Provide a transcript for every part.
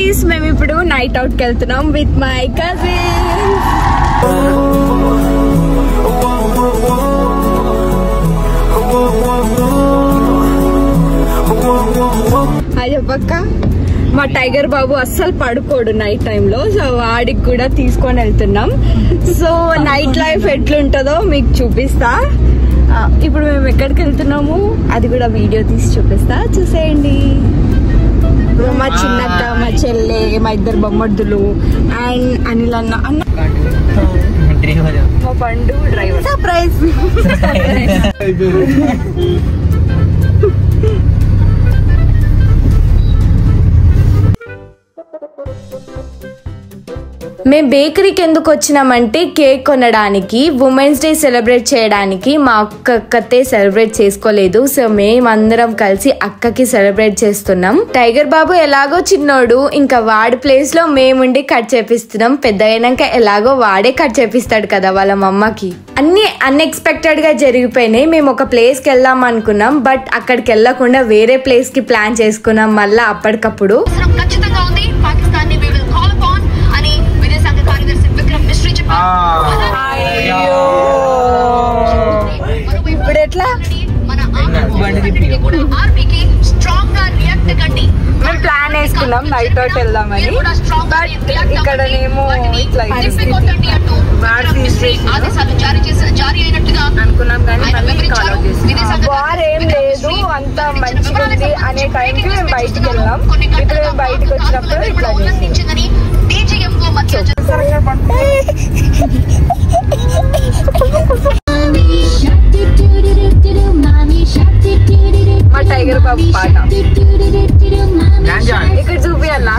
Guys, మేము ఇప్పుడు night out కి వెళ్తున్నాం విత్ మై కజిన్. అది చెప్పక్క, మా టైగర్ బాబు అస్సలు పడుకోడు నైట్ టైంలో, సో వాడికి కూడా తీసుకొని వెళ్తున్నాం. సో నైట్ లైఫ్ ఎట్లుంటుందో మీకు చూపిస్తా. ఇప్పుడు మేము ఎక్కడికి వెళ్తున్నాము అది కూడా వీడియో తీసి చూపిస్తా, చూసేయండి. మా చిన్నక్క, మా చెల్లె, మా ఇద్దరు బొమ్మర్దులు అండ్ అనిల్ అన్న మా బండు డ్రైవర్. సర్ప్రైజ్. మేము బేకరీకి ఎందుకు వచ్చినామంటే కేక్ కొనడానికి, ఉమెన్స్ డే సెలబ్రేట్ చేయడానికి. మా అక్కతే సెలబ్రేట్ చేసుకోలేదు, సో మేమందరం కలిసి అక్కకి సెలబ్రేట్ చేస్తున్నాం. టైగర్ బాబు ఎలాగో చిన్నోడు, ఇంకా వాడి ప్లేస్ లో మేముండి కట్ చేపిస్తున్నాం. పెద్ద అయినాక ఎలాగో వాడే కట్ చేపిస్తాడు కదా వాళ్ళ మమ్మకి. అన్ని అన్ఎక్స్పెక్టెడ్ గా జరిగిపోయినాయి. మేము ఒక ప్లేస్ కి వెళ్దాం అనుకున్నాం, బట్ అక్కడికి వెళ్లకుండా వేరే ప్లేస్ కి ప్లాన్ చేసుకున్నాం మళ్ళా అప్పటికప్పుడు. ఇప్పుడు ఎట్లా మేము ప్లాన్ వేసుకున్నాం నైట్ అవుట్ వెళ్దామని, బట్ ఇక్కడనేమో ఇట్లా అనుకున్నాం కానీ వార్ ఏం లేదు, అంత మంచిగా ఉంది అనే టైంకి మేము బయటికి వెళ్ళాం. ఇప్పుడు మేము బయటకు వచ్చినప్పుడు ఇట్లా మా టైగర్ బాబు పాట ఇక్కడ చూపియాలా.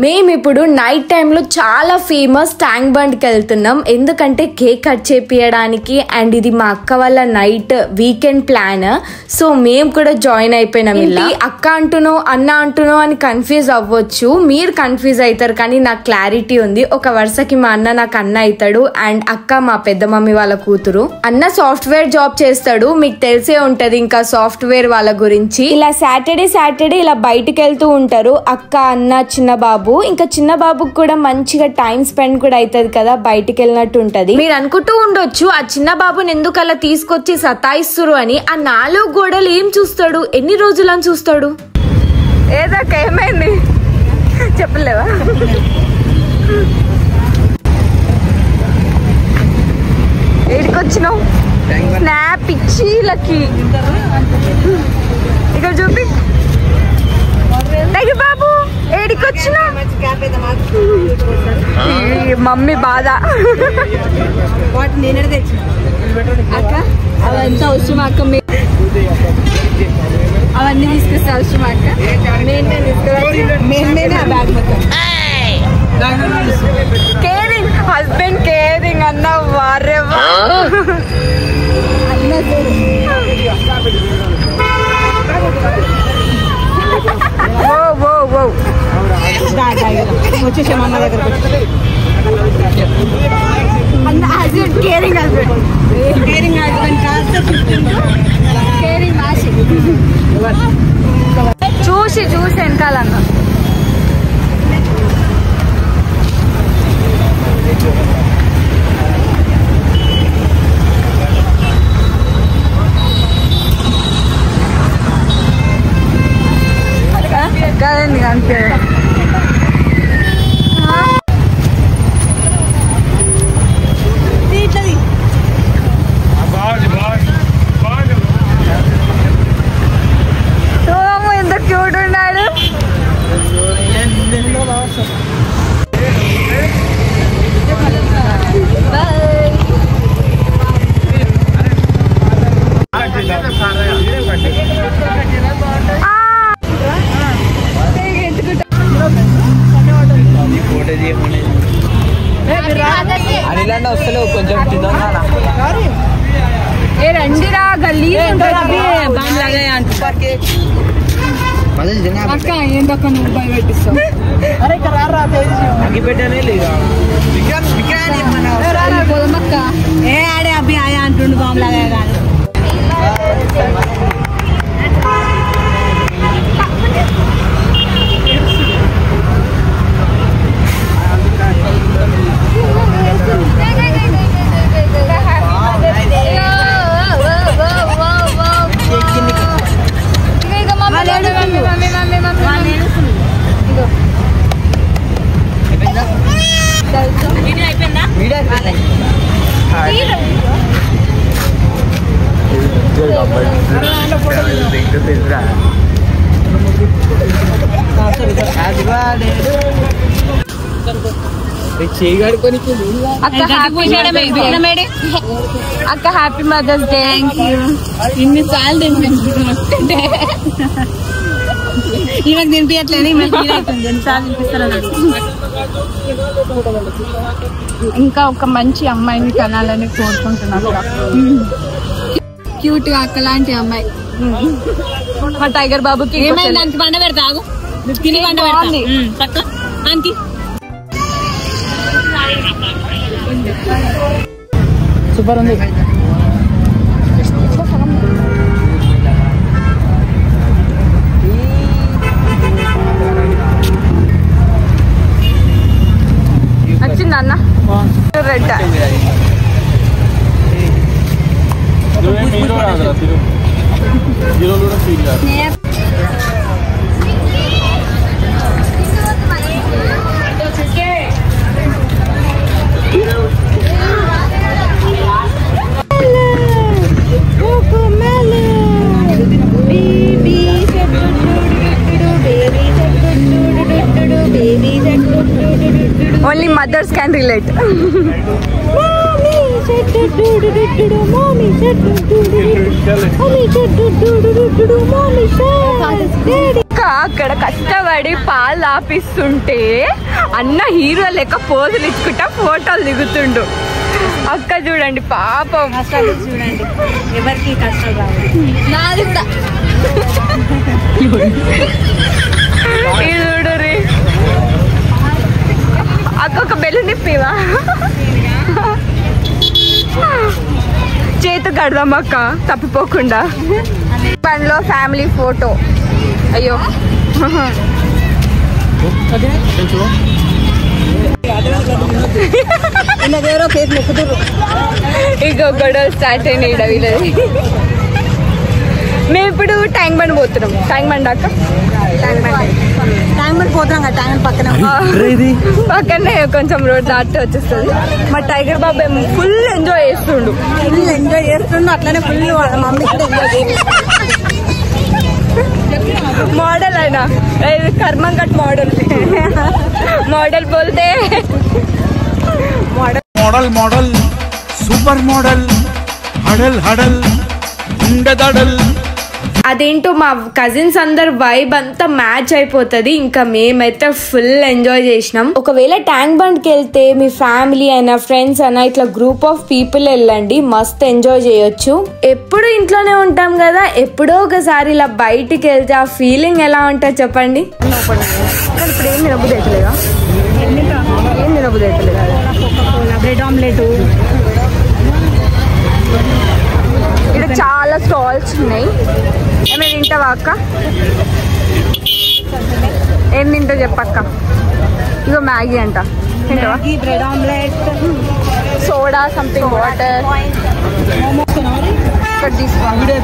మేము ఇప్పుడు నైట్ టైంలో చాలా ఫేమస్ ట్యాంక్ బండ్కి వెళ్తున్నాం, ఎందుకంటే కేక్ కట్ చేపియడానికి. అండ్ ఇది మా అక్క వాళ్ళ నైట్ వీకెండ్ ప్లాన్, సో మేము కూడా జాయిన్ అయిపోయినాం. ఇలా అక్క అంటునో అన్న అంటునో అని కన్ఫ్యూజ్ అవ్వచ్చు, మీరు కన్ఫ్యూజ్ అవుతారు, కానీ నాకు క్లారిటీ ఉంది. ఒక వరుసకి మా అన్న నాకు అన్న అవుతాడు, అండ్ అక్క మా పెద్ద మమ్మీ వాళ్ళ కూతురు. అన్న సాఫ్ట్వేర్ జాబ్ చేస్తాడు, మీకు తెలిసే ఉంటది ఇంకా సాఫ్ట్వేర్ వాళ్ళ గురించి. ఇలా సాటర్డే ఇలా బయటకు వెళ్తూ ఉంటారు అక్క, అన్న, చిన్న బాబు. ఇంకా చిన్న బాబుకి కూడా మంచిగా టైం స్పెండ్ కూడా అవుతుంది కదా, బయటికి వెళ్ళినట్టు ఉంటది. మీరు అనుకుంటూ ఉండొచ్చు ఆ చిన్న బాబుని ఎందుకు అలా తీసుకొచ్చి సతాయిస్తురు అని. ఆ 4 గోడలు ఏం చూస్తాడు, ఎన్ని రోజులని చూస్తాడు? ఏదాక ఏమైంది చెప్పలేవా? ఏడికొచ్చినావు? స్నాప్ ఇచ్చి లకి ఇక్కడ చూపి. బాబు ఏడికొచ్చినా? మమ్మీ బాధ. అక్క అవంతా అవసరం అక్క, అవన్నీ తీసుకొస్తే అవసరం అక్క. మేమే ఆ బ్యాగ్ మొత్తం. కేరింగ్ హస్బెండ్, కేరింగ్ అన్న వారేవా అన్న. వచ్చేసాం అన్న దగ్గరకు. కేరింగ్ హస్బెండ్, కేరింగ్ హస్బెండ్ కాస్త కేరింగ్ మాసి చూసి వెనకాలన్నా. కదండి అంతే. అనిలండి వస్తలేవు కొంచెం తిందా ఏ రండిరా గల్లీ అక్క ఏందక్క నువ్వు భయపెట్టిస్తావు అగ్గిపెట్టనే లేదా పోదమ్మక్క ఏ ఆడే అబ్బి ఆయా అంటుండు బాంబులాగా కాదు చేయగడుకొని అక్క హ్యాపీ మదర్స్ డే. ఇన్నిసార్లు తినిపించుకుంటే ఈమెకు తినిపించట్లేదు ఎన్నిసార్లు తినిపిస్తారన్నాడు. ఇంకా ఒక మంచి అమ్మాయిని కనాలని కోరుకుంటున్నాను. క్యూట్ గా అక్కలాంటి అమ్మాయి. మా టైగర్ బాబుకి ఏమైంది దానికి బండ పెడతాగు తిని బండ పెడతా అంకి సూపర్ ఉంది. నచ్చిందా అన్న? Red Only mothers can relate. అక్కడ కష్టపడి పాలు ఆపిస్తుంటే అన్న హీరో లెక్క పోజులు ఇచ్చుకుంటా ఫోటోలు దిగుతుండు. అక్క చూడండి పాపం చూడండి ఎవరికి కష్టం రాదు. నాది కూడా చూడరి అక్క ఒక బెల్లు నిప్పివా చేతు కడదాం అక్క తప్పిపోకుండా. పనిలో ఫ్యామిలీ ఫోటో. అయ్యో ఇక గొడవ స్టార్ట్ అయినాయి వీళ్ళది. మేము ఇప్పుడు ట్యాంక్ బండ్ పోతున్నాం. ట్యాంక్ బండ్ అక్క ట్యాంక్ బండ్ పోతాం కదా ట్యాంక్ పక్కన పక్కనే కొంచెం రోడ్ దాటి వచ్చేస్తుంది. మా టైగర్ బాబు ఏమో ఫుల్ ఎంజాయ్ చేస్తుండు. ఫుల్ ఎంజాయ్ చేస్తుండు అట్లనే ఫుల్ మమ్మీ కూడా ఎంజాయ్ మోడల్ అయినా కర్మంగట్ మోడల్ మోడల్ బోల్తే मॉडल मॉडल సూపర్ మోడల్ హడల్ హడల్ ఉండదడల్. అదేంటో మా కజిన్స్ అందరు వైబ్ అంతా మ్యాచ్ అయిపోతుంది. ఇంకా మేమైతే ఫుల్ ఎంజాయ్ చేసినాం. ఒకవేళ ట్యాంక్ బండ్కి వెళ్తే మీ ఫ్యామిలీ అయినా ఫ్రెండ్స్ అయినా ఇట్లా గ్రూప్ ఆఫ్ పీపుల్ వెళ్ళండి, మస్త్ ఎంజాయ్ చేయొచ్చు. ఎప్పుడు ఇంట్లోనే ఉంటాం కదా, ఎప్పుడో ఒకసారి ఇలా బయటికి వెళ్తే ఆ ఫీలింగ్ ఎలా ఉంటుంది చెప్పండి. ఇప్పుడు ఏం తినబుద్ధి అవుతలేదా? ఏం తినబుద్ధి అవుతలేదా? బ్రెడ్ ఆమ్లెట్ ఇక్కడ చాలా స్టాల్స్ ఉన్నాయి. ఏమైనా తింటావా అక్క? ఏం తింటావు చెప్పక్క? ఇగో మ్యాగీ అంట తింటావా? Bread omelette soda something water ఇక్కడ తీసుకోండి.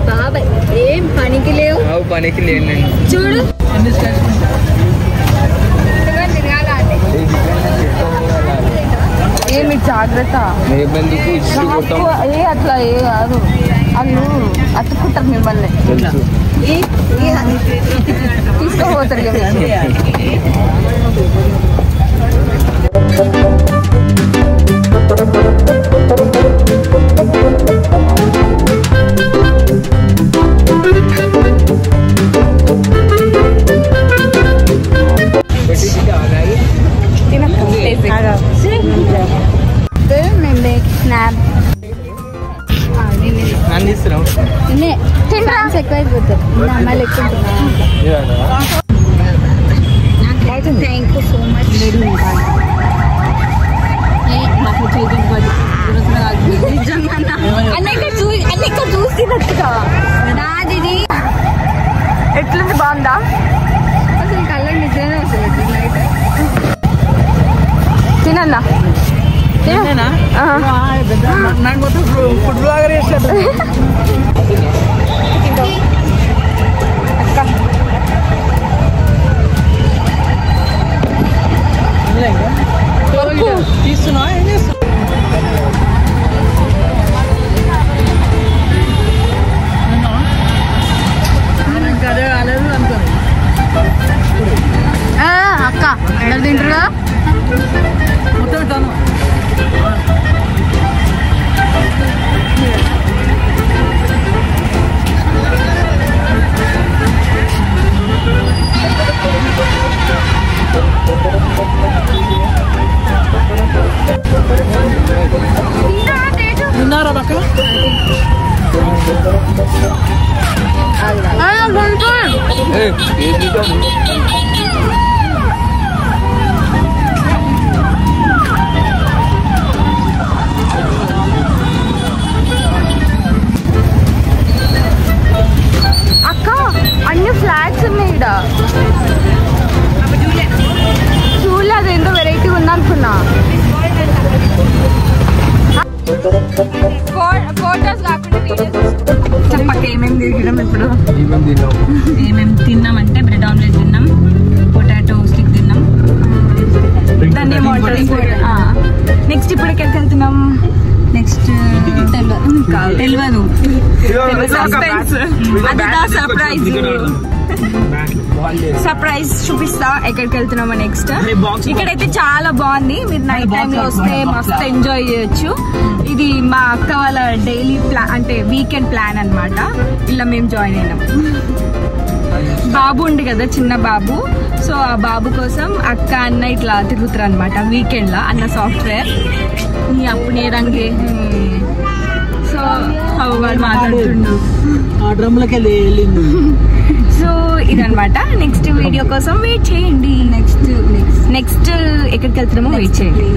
బాబాయ్ ఏం పనికి లేవు, పనికి లేని చూడు ఏమి జాగ్రత్త ఏ అట్లా ఏ కాదు వాళ్ళు అతుక్కుంటారు మిమ్మల్ని తీసుకోపోతారు థ్యాంక్ యూ సో మచ్. ఎట్లుంది బాగుందా అసలు కలర్ నిజమే అసలు తినన్నా నాకు మొత్తం ఫుడ్ బ్లాగర్ చేస్తాడు. తీస్తున్నా ఏం చేస్తా అదే కాలేదు అనుకో అక్క అందరు తింటారా మొత్తం ఇస్తాను. విన్నారా పక్క అక్క అన్ని ఫ్లాట్స్ ఉన్నాయి ఇక్కడ చూడలే అదేంటో వెరైటీ ఉందనుకున్నా. ఫోటోస్ కాకుండా చెప్పక ఏమేమి తిరిగినాం ఇప్పుడు ఏమేమి తిన్నామంటే బ్రెడ్ ఆమ్లెట్ తిన్నాం, పొటాటో స్టిక్ తిన్నాం, దాన్ని నెక్స్ట్ ఇప్పుడు ఎక్కడికి వెళ్తున్నాం నెక్స్ట్ తెలియదు సర్ప్రైజ్ చూపిస్తా ఎక్కడికి వెళ్తున్నామో నెక్స్ట్. ఇక్కడైతే చాలా బాగుంది, మీరు నైట్ టైం లో వస్తే మస్తు ఎంజాయ్ చేయొచ్చు. ఇది మా అక్క వాళ్ళ డైలీ ప్లాన్ అంటే వీకెండ్ ప్లాన్ అన్నమాట. ఇలా మేము జాయిన్ అయినాం. బాబు ఉంది కదా చిన్న బాబు, సో ఆ బాబు కోసం అక్క అన్న ఇట్లా తిరుగుతారు అనమాట వీకెండ్ లా. అన్న సాఫ్ట్వేర్ అప్పుడు రంగే సో వాడు మాట్లాడుతుండు సో ఇదనమాట. నెక్స్ట్ వీడియో కోసం వెయిట్ చేయండి. నెక్స్ట్ ఎక్కడికి వెళ్తున్నామో వెయిట్ చేయండి.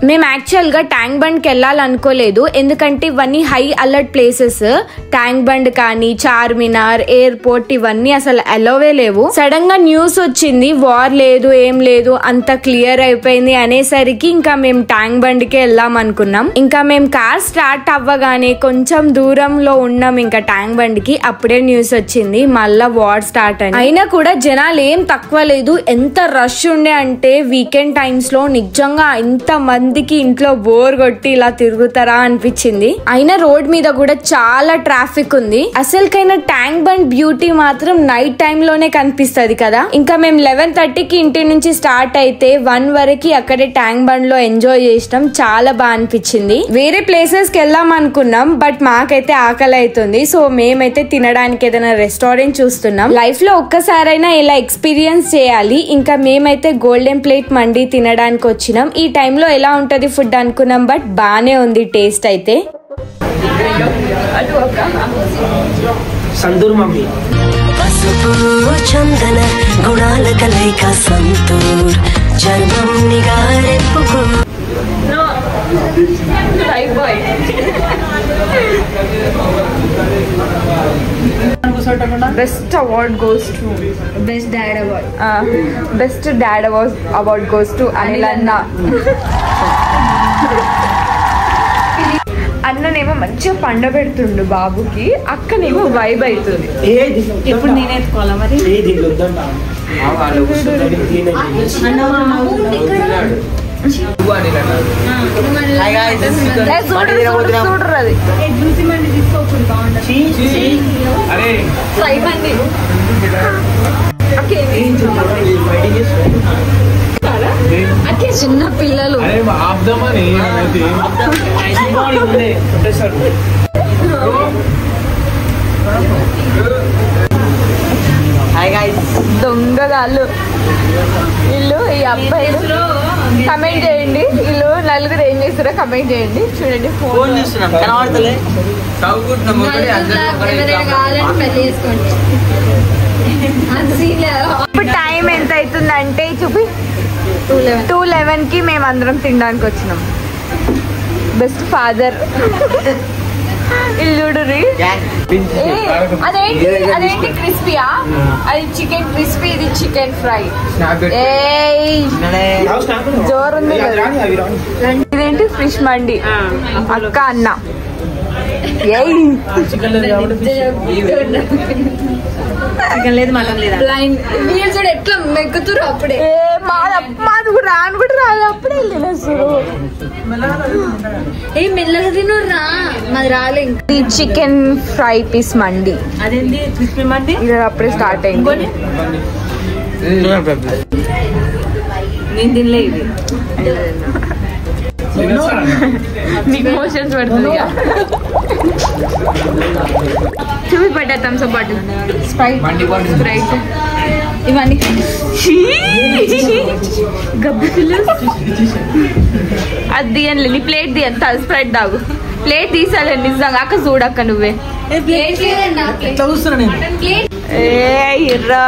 మేము యాక్చువల్గా ట్యాంక్ బండ్కి వెళ్ళాలనుకోలేదు, ఎందుకంటే ఇవన్నీ high alert places. Tank bund కానీ చార్మినార్, ఎయిర్పోర్ట్ ఇవన్నీ అసలు అలోవే లేవు. సడన్ గా న్యూస్ వచ్చింది వార్ లేదు ఏం లేదు అంత క్లియర్ అయిపోయింది అనేసరికి ఇంకా మేము ట్యాంక్ బండ్కి వెళ్దాం అనుకున్నాం. ఇంకా మేము కార్ స్టార్ట్ అవ్వగానే కొంచెం దూరంలో ఉన్నాం ఇంకా ట్యాంక్ బండ్కి, అప్పుడే న్యూస్ వచ్చింది మళ్ళా వార్ స్టార్ట్ అని. అయినా కూడా జనాలు ఏం తక్కువ లేదు, ఎంత రష్ ఉండే అంటే వీకెండ్ టైమ్స్ లో నిజంగా ఇంత మందికి ఇంట్లో బోర్ కొట్టి ఇలా తిరుగుతారా అనిపించింది. అయినా రోడ్ మీద కూడా చాలా ట్రాఫిక్ ఉంది. అసలుకైనా ట్యాంక్ బండ్ బ్యూటీ మాత్రం నైట్ టైం లోనే కనిపిస్తది కదా. ఇంకా మేము 11:30కి ఇంటి నుంచి స్టార్ట్ అయితే 1 వరకు అక్కడే ట్యాంక్ బండ్ లో ఎంజాయ్ చేసినాం. చాలా బాగా అనిపించింది. వేరే ప్లేసెస్ కి వెళ్దాం అనుకున్నాం, బట్ మాకైతే ఆకలి అవుతుంది. సో మేమైతే తినడానికి ఏదైనా రెస్టారెంట్ చూస్తున్నాం. లైఫ్ లో ఒక్కసారైనా ఇలా ఎక్స్పీరియన్స్ చేయాలి. ఇంకా మేమైతే గోల్డెన్ ప్లేట్ మండి తినడానికి వచ్చినాం. ఈ టైంలో ఎలా ఉంటది ఫుడ్ అనుకున్నాం, బట్ బానే ఉంది టేస్ట్ అయితే. సంతూర్ మమ్మీ పసుపు చందన గుణాల కలయిక సంతూర్ చర్మం నిగారెప్పుకు Best award goes to best dad award. best dad award goes to Anil Anna. అన్ననేమో మంచిగా పండబెడుతుండు బాబుకి, అక్కనేమో వైబ్ అవుతుంది. ఇప్పుడు నేను ఎత్తుకోవాలా మరి? చిన్న పిల్లలు దొంగగాళ్ళు వీళ్ళు. ఈ అబ్బాయిలు కమెంట్ చేయండి, వీళ్ళు నలుగురు ఏం చేస్తారో కమెంట్ చేయండి. చూడండి ఫోన్ ఇప్పుడు టైం ఎంత అవుతుందంటే చూపి 2:11కి మేము అందరం తినడానికి వచ్చినాం. బెస్ట్ ఫాదర్ ఇల్లు చూడుర్రి. అదేంటి క్రిస్పీయా? అది చికెన్ క్రిస్పీ, ఇది చికెన్ ఫ్రై. జోరుంది. ఇదేంటి ఫిష్ మండి అక్క అన్న. చికెన్ లేదు మటన్ లేదు. ఎట్లా మెక్కుతురు అప్పుడే. మాది రాను కూడా రాదు అప్పుడే వెళ్ళినారు. ఏ మెల్లగా తినుర్రా, మాది రాలే. ఈ చికెన్ ఫ్రై పీస్ మండి అదేంటి క్రిస్పీ మండి ఇది అప్పుడే స్టార్ట్ అయింది. నేను తినలే ఇది. నీకు మోషన్స్ పడుతుంది. చూపి పడ్డా థమ్స్ అప్ బాటిల్, స్ప్రైట్ ఇవన్నీ గబ్బు పిల్లలు. అది తీయండి, నీ ప్లేట్ తీయండి. స్ప్రైట్ తాగు. ప్లేట్ తీసాలే నిజంగా. అక్క చూడక్క నువ్వే ఎర్రా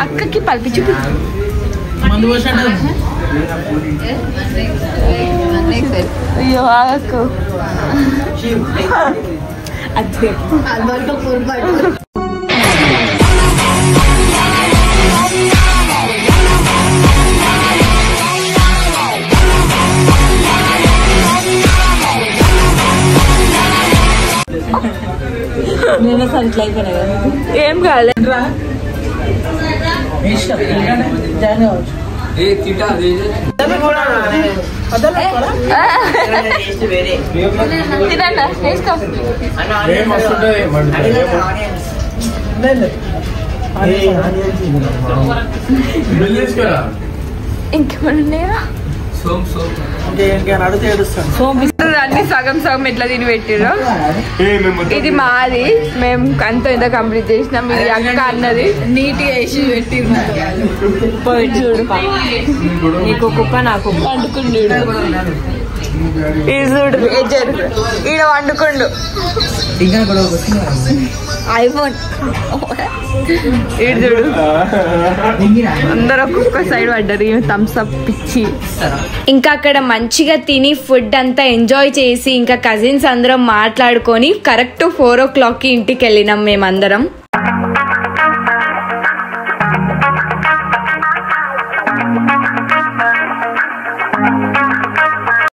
అక్కకి పల్పి చూపి. అయ్యో ఆగకు. అదే ఏం కాలేదు. తినండి వేసుకో. ఇంకేమన్నా అన్ని సగం సగం ఎట్లా తిని పెట్టిర్రు. ఇది మాది, మేము అంత ఎంత కంప్లీట్ చేసినాం. ఇది అక్క అన్నది నీట్గా వేసి పెట్టిర్రు. చూడు నీకు కుక్క నాకు వండుకుండు. ఇది చూడు ఈడ వండుకుండు ఐఫోన్. ఈడు చూడు అందరూ ఒక్కొక్క సైడ్ పడ్డారు. థమ్స్ అప్ పిచ్చి. ఇంకా అక్కడ మంచిగా తిని ఫుడ్ అంతా ఎంజాయ్ చేసి ఇంకా కజిన్స్ అందరం మాట్లాడుకొని కరెక్ట్ 4 o'clockకి ఇంటికి వెళ్ళినాం మేమందరం.